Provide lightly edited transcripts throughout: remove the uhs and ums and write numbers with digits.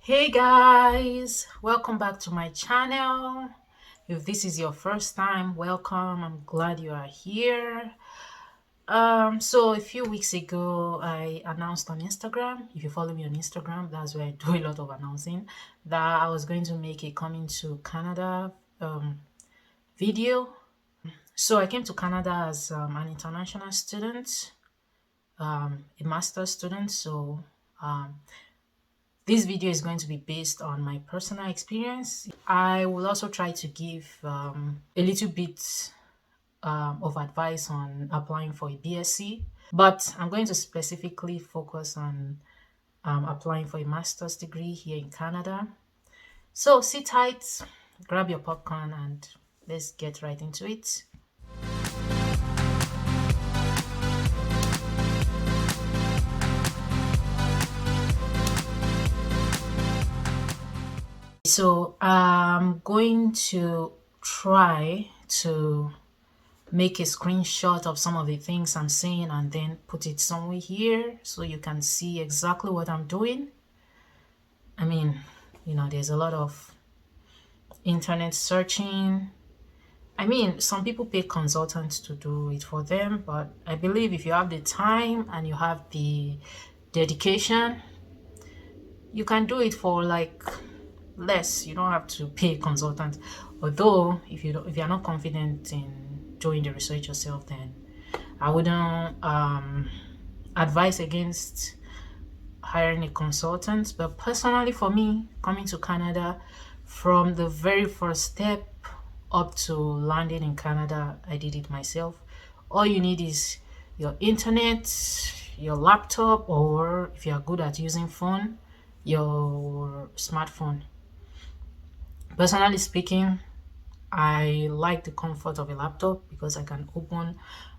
Hey guys, welcome back to my channel. If this is your first time, welcome. I'm glad you are here. So a few weeks ago, I announced on Instagram. If you follow me on Instagram, that's where I do a lot of announcing that I was going to make a coming to Canada video. So I came to Canada as an international student, a master's student. So this video is going to be based on my personal experience. I will also try to give a little bit of advice on applying for a BSc, but I'm going to specifically focus on applying for a master's degree here in Canada. So sit tight, grab your popcorn, and let's get right into it. So I'm going to try to make a screenshot of some of the things I'm saying and then put it somewhere here so you can see exactly what I'm doing. I mean, there's a lot of internet searching. I mean, some people pay consultants to do it for them, but I believe if you have the time and you have the dedication, you can do it for like less. You don't have to pay a consultant. Although if you're not confident in doing the research yourself, then I wouldn't advise against hiring a consultant. But personally, for me, coming to Canada, from the very first step up to landing in Canada, I did it myself. All you need is your internet, your laptop, or if you are good at using phone, your smartphone. Personally speaking, I like the comfort of a laptop because I can open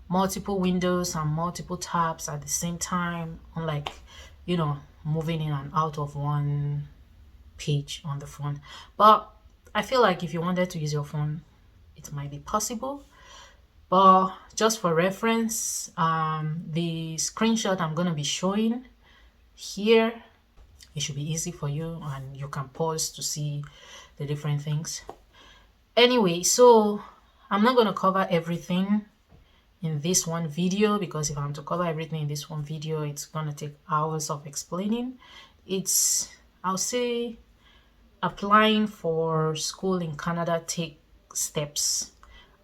multiple windows and multiple tabs at the same time, unlike, moving in and out of one page on the phone. But I feel like if you wanted to use your phone, it might be possible. But just for reference, the screenshot I'm going to be showing here, it should be easy for you and you can pause to see the different things. Anyway, so I'm not going to cover everything in this one video because if I'm to cover everything in this one video, it's going to take hours of explaining. I'll say, applying for school in Canada take steps,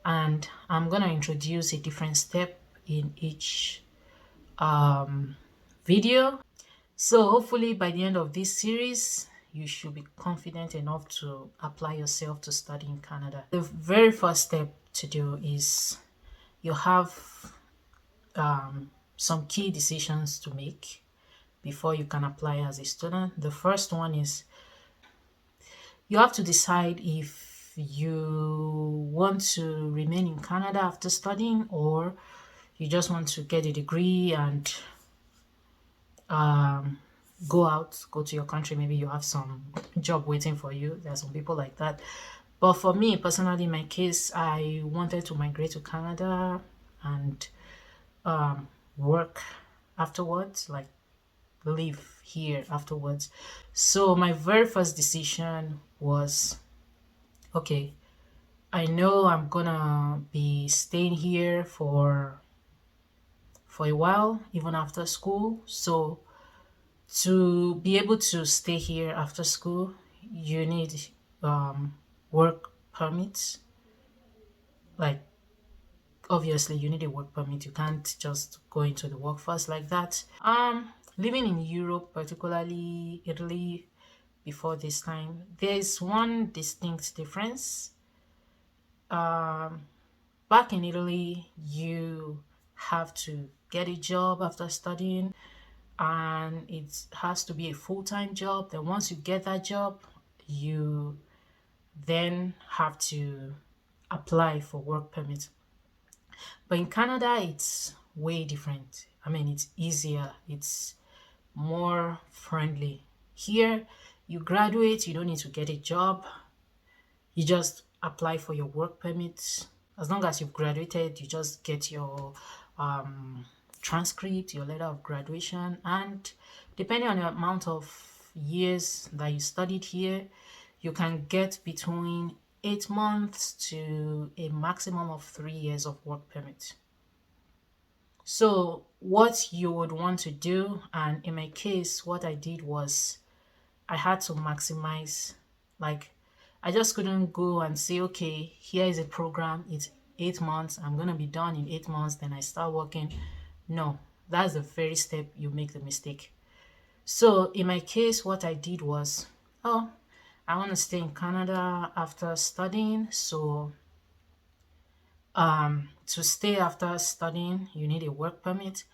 and I'm going to introduce a different step in each video. So hopefully by the end of this series, you should be confident enough to apply yourself to study in Canada. The very first step to do is you have some key decisions to make before you can apply as a student. The first one is you have to decide if you want to remain in Canada after studying or you just want to get a degree and go to your country. Maybe you have some job waiting for you. There are some people like that. But for me personally, in my case, I wanted to migrate to Canada and work afterwards, like live here afterwards. So my very first decision was, okay, I know I'm gonna be staying here for a while, even after school. So to be able to stay here after school, you need work permits. Like, obviously you need a work permit. You can't just go into the workforce like that. Living in Europe, particularly Italy, before this time, there's one distinct difference. Back in Italy, you have to get a job after studying, and it has to be a full-time job. Then once you get that job, you then have to apply for work permit. But in Canada, it's way different. I mean, it's easier, it's more friendly. Here, you graduate, you don't need to get a job. You just apply for your work permit. As long as you've graduated, you just get your transcript, your letter of graduation, and depending on the amount of years that you studied here, you can get between 8 months to a maximum of 3 years of work permit. So, what you would want to do, and in my case, what I did was I had to maximize, like, I just couldn't go and say, okay, here is a program, it's 8 months, I'm going to be done in 8 months, then I start working. No, that's the very step you make the mistake. So, in my case, what I did was, oh, I want to stay in Canada after studying. So, to stay after studying, you need a work permit.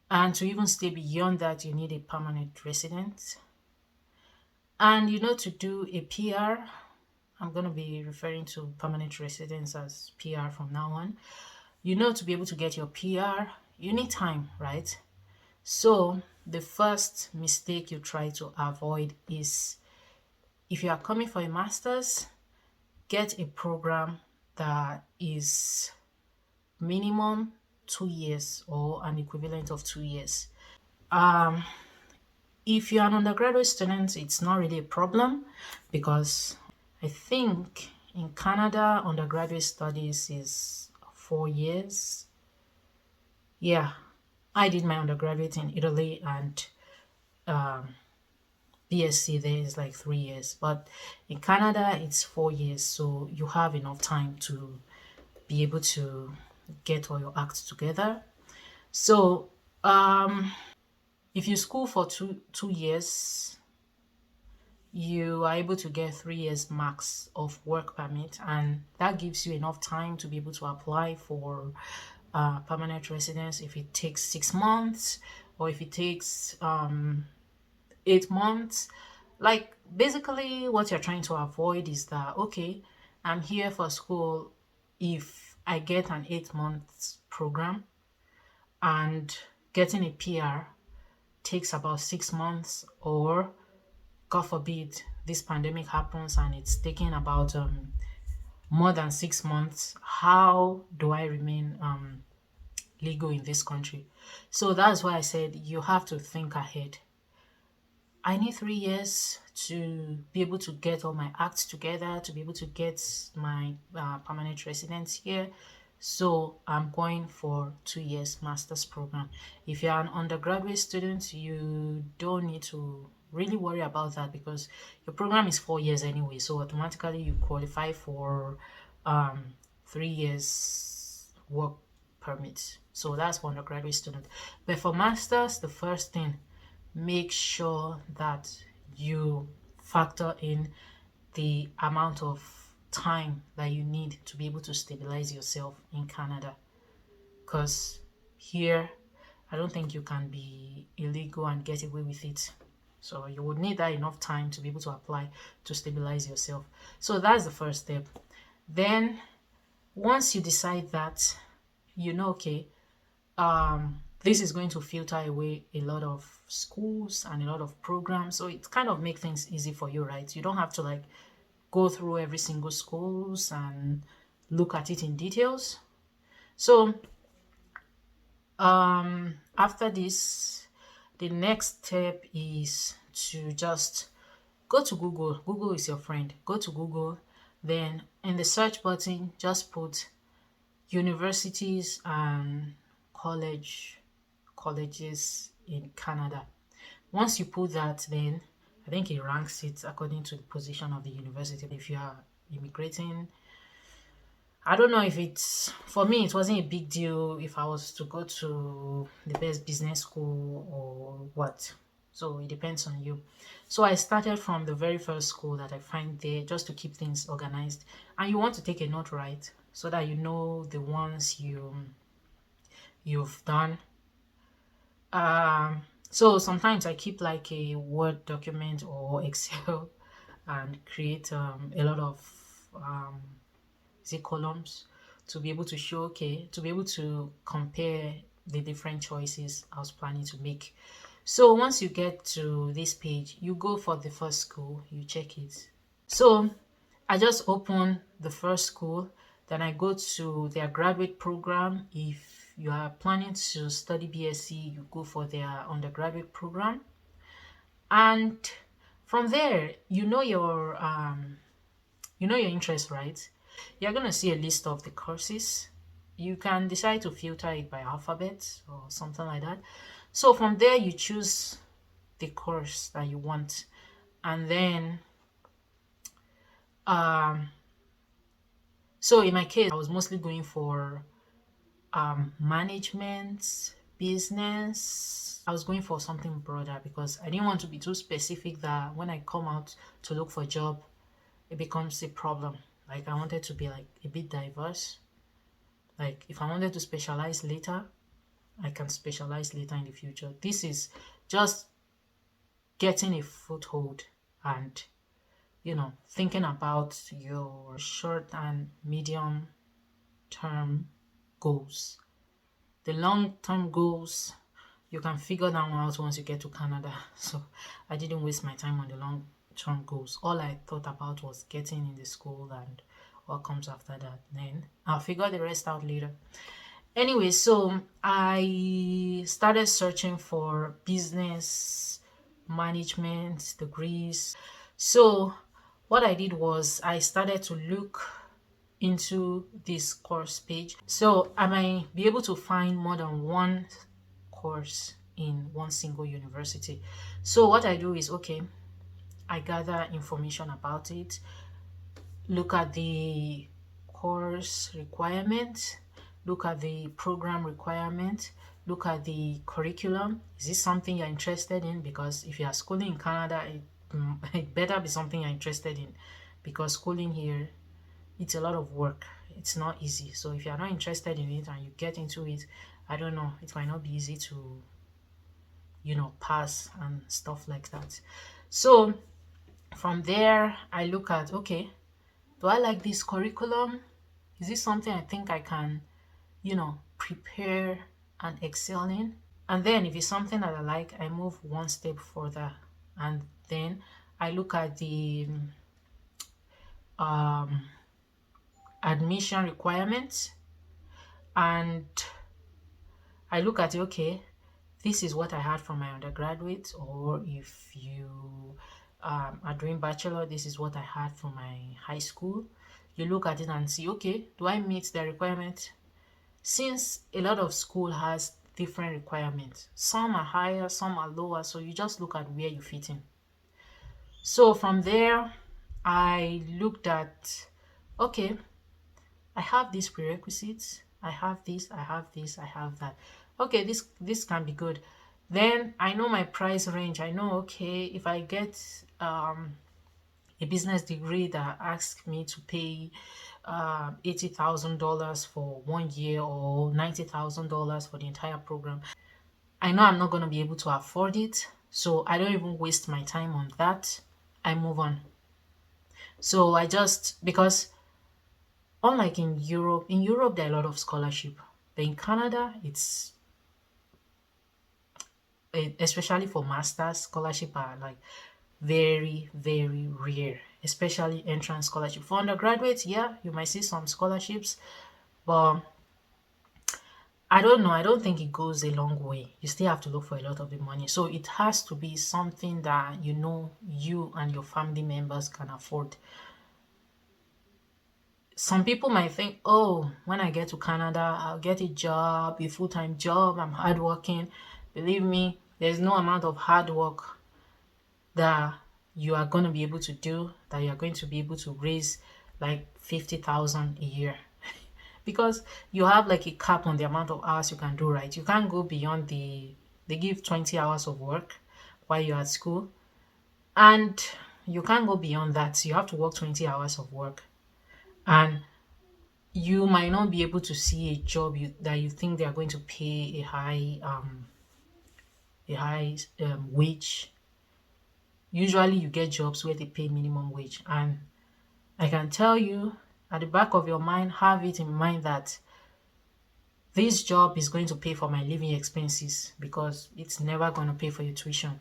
And to even stay beyond that, you need a permanent resident. And to do a PR, I'm going to be referring to permanent residence as PR from now on. To be able to get your PR, you need time, right? So, the first mistake you try to avoid is if you are coming for a master's, get a program that is minimum 2 years or an equivalent of 2 years. If you're an undergraduate student, it's not really a problem because I think in Canada, undergraduate studies is 4 years. Yeah, I did my undergraduate in Italy and BSc there is like 3 years. But in Canada, it's 4 years. So you have enough time to be able to get all your acts together. So if you school for two years, you are able to get 3 years max of work permit, and that gives you enough time to be able to apply for permanent residence if it takes 6 months or if it takes 8 months. Like basically, what you're trying to avoid is that okay, I'm here for school. If I get an 8 months program and getting a PR takes about 6 months, or God forbid this pandemic happens and it's taking about more than 6 months, how do I remain legal in this country? So that's why I said you have to think ahead. I need 3 years to be able to get all my acts together, to be able to get my permanent residence here. So I'm going for 2 years master's program. If you're an undergraduate student, you don't need to really worry about that because your program is 4 years anyway. So automatically you qualify for 3 years work permit. So that's for undergraduate student. But for masters, the first thing, make sure that you factor in the amount of time that you need to be able to stabilize yourself in Canada. Because here, I don't think you can be illegal and get away with it. So you would need that enough time to be able to apply to stabilize yourself. So that's the first step. Then once you decide that, okay, this is going to filter away a lot of schools and a lot of programs. So it kind of makes things easy for you, right? You don't have to like go through every single schools and look at it in details. So after this, the next step is to just go to Google. Google is your friend. Go to Google. Then in the search button, just put universities and colleges in Canada. Once you put that, then I think it ranks it according to the position of the university. If you are immigrating, I don't know if it's for me, it wasn't a big deal if I was to go to the best business school or what. So it depends on you. So I started from the very first school that I find there just to keep things organized. And you want to take a note, right? So that you know the ones you've done. So sometimes I keep like a Word document or Excel and create a lot of columns to be able to show, okay, to be able to compare the different choices I was planning to make. So once you get to this page, you go for the first school, you check it. So I just open the first school, then I go to their graduate program. If you are planning to study BSc, you go for their undergraduate program. And From there, you know your interest, right? You're gonna see a list of the courses. You can decide to filter it by alphabet or something like that. So from there, you choose the course that you want, and then um, so in my case, I was mostly going for management, business. I was going for something broader because I didn't want to be too specific that when I come out to look for a job, it becomes a problem. Like I wanted to be like a bit diverse. Like if I wanted to specialize later, I can specialize later in the future. This is just getting a foothold and thinking about your short and medium term goals. The long term goals, you can figure that one out once you get to Canada. So I didn't waste my time on the long term goals. All I thought about was getting in the school and what comes after that. Then I'll figure the rest out later. Anyway, so I started searching for business management degrees. So what I did was I started to look into this course page. So I might be able to find more than one course in one single university. So what I do is, okay, I gather information about it, look at the course requirement, look at the program requirement, look at the curriculum. Is this something you're interested in? Because if you are schooling in Canada, it better be something you're interested in, because schooling here, it's a lot of work. It's not easy. So if you're not interested in it and you get into it, I don't know, it might not be easy to pass and stuff like that. So from there, I look at, okay, do I like this curriculum? Is this something I think I can prepare and excel in? And then if it's something that I like, I move one step further, and then I look at the um, admission requirements, and I look at, okay, this is what I had from my undergraduate, or if you are doing bachelor, this is what I had from my high school. You look at it and see, okay, do I meet the requirement? Since a lot of school has different requirements, some are higher, some are lower, so you just look at where you fit in. So from there, I looked at, okay, I have these prerequisites, I have this, I have this, I have that. Okay, this can be good. Then I know my price range. I know, okay, if I get a business degree that asks me to pay $80,000 for 1 year or $90,000 for the entire program, I know I'm not going to be able to afford it. So I don't even waste my time on that. I move on. So I just, because unlike in Europe there are a lot of scholarship, but in Canada it's especially for masters, scholarship are like very very rare, especially entrance scholarship. For undergraduates, yeah, you might see some scholarships, but I don't know, I don't think it goes a long way. You still have to look for a lot of the money, so it has to be something that you and your family members can afford. Some people might think, oh, when I get to Canada, I'll get a job, a full-time job, I'm hardworking. Believe me, there's no amount of hard work that you are going to be able to do, that you're going to be able to raise like 50,000 a year. Because you have like a cap on the amount of hours you can do, right? You can't go beyond they give 20 hours of work while you're at school, and you can't go beyond that. So you have to work 20 hours of work, and you might not be able to see a job that you think they are going to pay a high wage. Usually you get jobs where they pay minimum wage, and I can tell you, at the back of your mind, have it in mind that this job is going to pay for my living expenses, because it's never going to pay for your tuition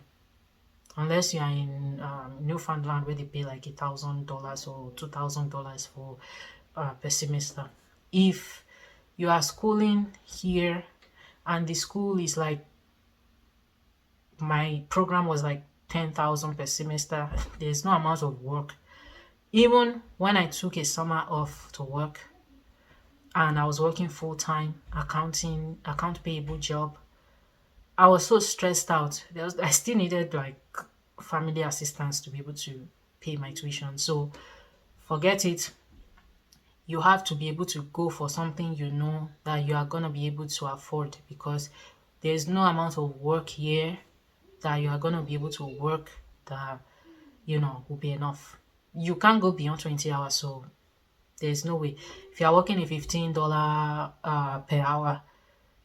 unless you are in Newfoundland, where they pay like $1,000 or $2,000 for per semester. If you are schooling here and the school is like, my program was like 10,000 per semester. There's no amount of work. Even when I took a summer off to work and I was working full time account payable job, I was so stressed out. I still needed like family assistance to be able to pay my tuition. So forget it. You have to be able to go for something you know that you are going to be able to afford, because there's no amount of work here that you are going to be able to work that will be enough. You can't go beyond 20 hours, so there's no way. If you are working a $15 per hour,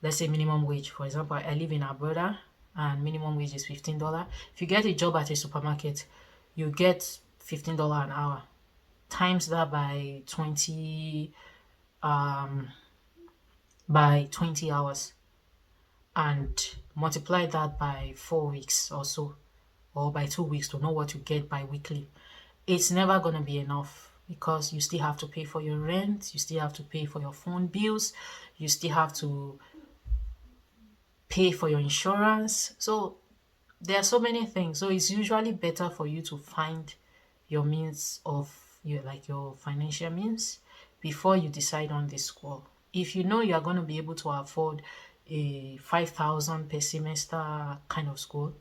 let's say minimum wage, for example, I live in Alberta and minimum wage is $15. If you get a job at a supermarket, you get $15 an hour. Times that by 20 hours and multiply that by 4 weeks or so, or by 2 weeks to know what you get bi-weekly. It's never going to be enough, because you still have to pay for your rent, you still have to pay for your phone bills, you still have to pay for your insurance. So there are so many things. So it's usually better for you to find your means of your financial means before you decide on the school. If you know you are going to be able to afford a 5,000 per semester kind of school,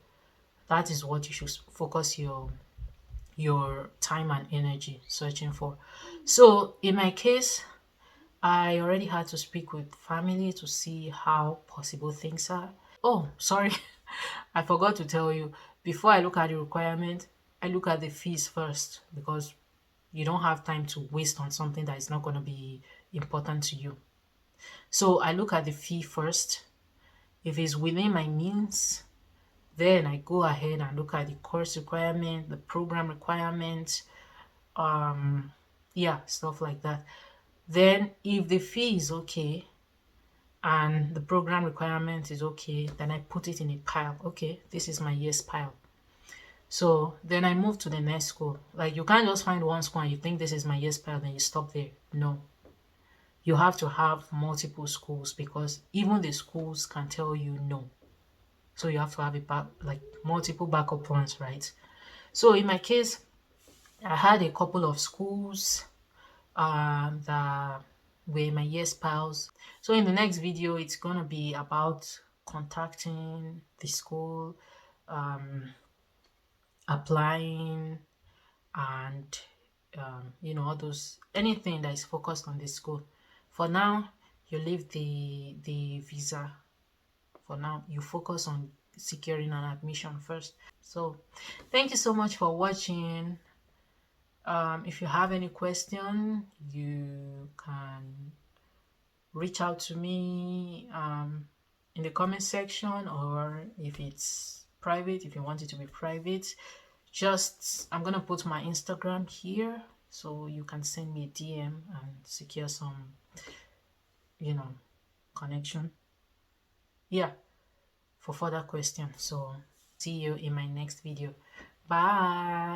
that is what you should focus your time and energy searching for. So in my case, I already had to speak with family to see how possible things are. Oh, sorry. I forgot to tell you, before I look at the requirement, I look at the fees first, because you don't have time to waste on something that is not going to be important to you. So I look at the fee first. If it's within my means, then I go ahead and look at the course requirement, the program requirements, yeah, stuff like that. Then if the fee is okay and the program requirement is okay, then I put it in a pile. Okay, this is my yes pile. So then I move to the next school. Like, you can't just find one school and you think this is my yes pile, then you stop there. No. You have to have multiple schools, because even the schools can tell you no. So you have to have multiple backup plans, right? So in my case, I had a couple of schools that were my yes pals. So in the next video, it's gonna be about contacting the school, applying, and all those, anything that is focused on the school. For now, you leave the visa. For now, you focus on securing an admission first. So thank you so much for watching. If you have any question, you can reach out to me in the comment section, or if it's private, if you want it to be private, I'm gonna put my Instagram here, so you can send me a DM and secure some connection, yeah, for further questions. So see you in my next video. Bye.